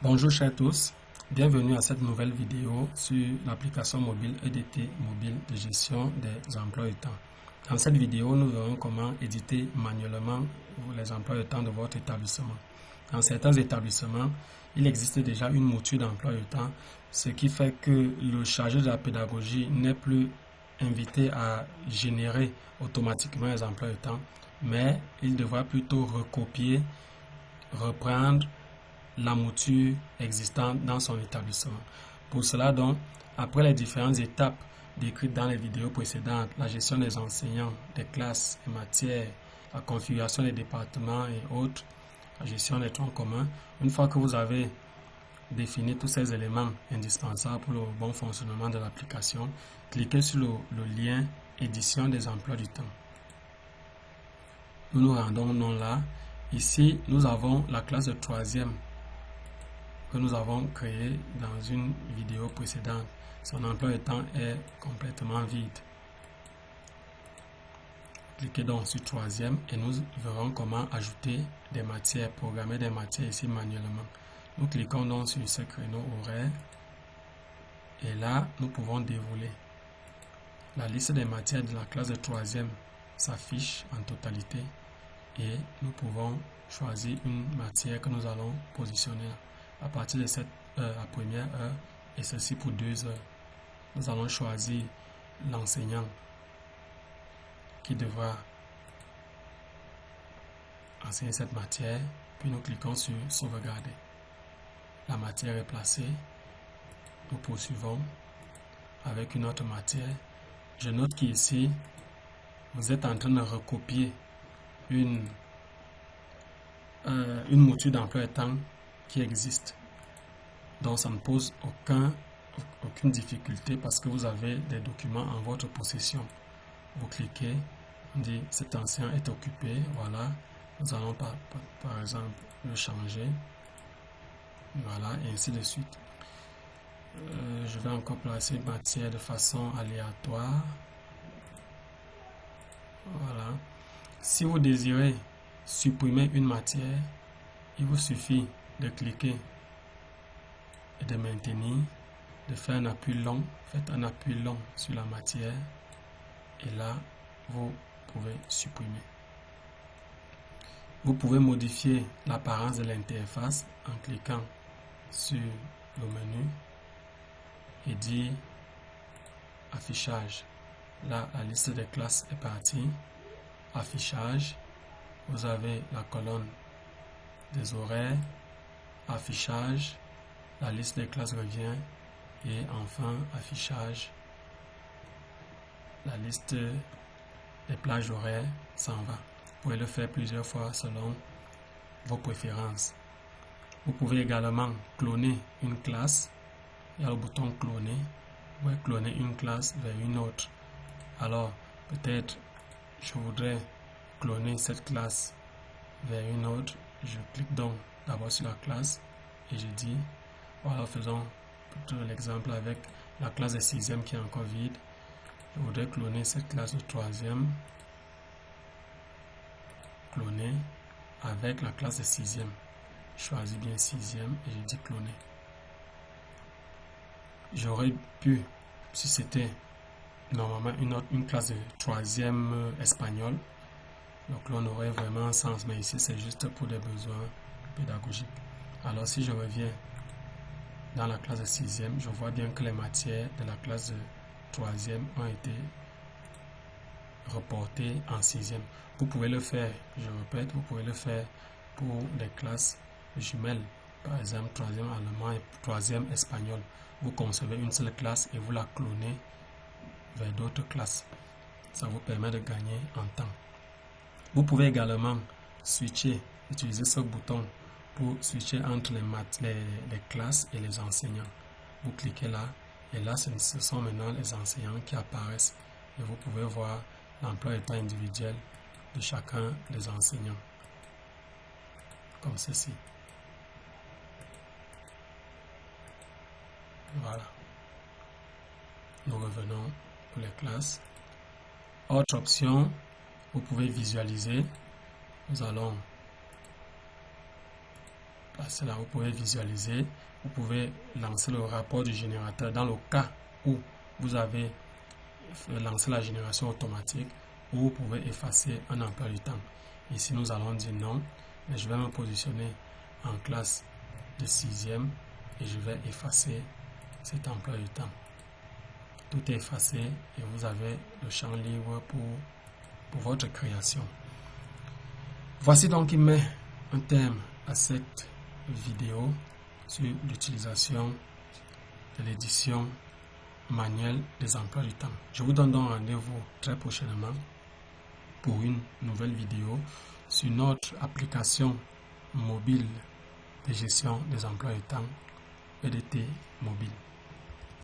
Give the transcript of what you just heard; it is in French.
Bonjour chers tous, bienvenue à cette nouvelle vidéo sur l'application mobile EDT mobile de gestion des emplois de temps. Dans cette vidéo, nous verrons comment éditer manuellement les emplois de temps de votre établissement. Dans certains établissements, il existe déjà une mouture d'emploi de temps, ce qui fait que le chargé de la pédagogie n'est plus invité à générer automatiquement les emplois de temps, mais il devra plutôt recopier, reprendre la mouture existante dans son établissement. Pour cela donc, après les différentes étapes décrites dans les vidéos précédentes, la gestion des enseignants, des classes et matières, la configuration des départements et autres, la gestion des troncs communs, une fois que vous avez défini tous ces éléments indispensables pour le bon fonctionnement de l'application, cliquez sur le lien édition des emplois du temps. Nous nous rendons là. Ici, nous avons la classe de troisième que nous avons créé dans une vidéo précédente. Son emploi de temps est complètement vide. Cliquez donc sur troisième et nous verrons comment ajouter des matières, programmer des matières ici manuellement. Nous cliquons donc sur ce créneau horaire et là nous pouvons dérouler. La liste des matières de la classe de troisième s'affiche en totalité et nous pouvons choisir une matière que nous allons positionner là. À partir de cette heure, la première heure, et ceci pour 2 heures. Nous allons choisir l'enseignant qui devra enseigner cette matière, puis nous cliquons sur sauvegarder. La matière est placée. Nous poursuivons avec une autre matière. Je note qu'ici, vous êtes en train de recopier une mouture d'emploi de temps qui existe. Donc ça ne pose aucune difficulté parce que vous avez des documents en votre possession. Vous cliquez, on dit cet ancien est occupé, voilà. Nous allons par exemple le changer. Voilà, et ainsi de suite. Je vais encore placer une matière de façon aléatoire. Voilà. Si vous désirez supprimer une matière, il vous suffit de cliquer et de maintenir, de faire un appui long. Faites un appui long sur la matière et là, vous pouvez supprimer. Vous pouvez modifier l'apparence de l'interface en cliquant sur le menu et dire affichage. Là, la liste des classes est partie. Affichage. Vous avez la colonne des horaires, affichage, la liste des classes revient et enfin affichage, la liste des plages horaires s'en va. Vous pouvez le faire plusieurs fois selon vos préférences. Vous pouvez également cloner une classe. Il y a le bouton cloner. Vous pouvez cloner une classe vers une autre. Alors peut-être je voudrais cloner cette classe vers une autre. Je clique donc d'abord sur la classe et je dis, voilà, faisons plutôt l'exemple avec la classe de 6e qui est encore vide. Je voudrais cloner cette classe de 3e, cloner avec la classe de 6e. Je choisis bien 6e et je dis cloner. J'aurais pu, si c'était normalement une classe de 3e espagnol, donc là on aurait vraiment un sens, mais ici c'est juste pour des besoins pédagogiques. Alors si je reviens dans la classe de 6e, je vois bien que les matières de la classe de 3e ont été reportées en 6e. Vous pouvez le faire, je répète, vous pouvez le faire pour des classes jumelles, par exemple 3e allemand et 3e espagnol. Vous concevez une seule classe et vous la clonez vers d'autres classes. Ça vous permet de gagner en temps. Vous pouvez également switcher, utiliser ce bouton pour switcher entre les classes et les enseignants. Vous cliquez là et là ce sont maintenant les enseignants qui apparaissent et vous pouvez voir l'emploi de temps individuel de chacun des enseignants comme ceci. Voilà. Nous revenons pour les classes. Autre option, vous pouvez visualiser. Nous allons passer là, vous pouvez visualiser, vous pouvez lancer le rapport du générateur dans le cas où vous avez lancé la génération automatique, ou vous pouvez effacer un emploi du temps. Ici nous allons dire non, mais je vais me positionner en classe de 6e et je vais effacer cet emploi du temps. Tout est effacé et vous avez le champ libre pour votre création. Voici donc qui met un terme à cette vidéo sur l'utilisation de l'édition manuelle des emplois du temps. Je vous donne donc rendez-vous très prochainement pour une nouvelle vidéo sur notre application mobile de gestion des emplois du temps EDT Mobile.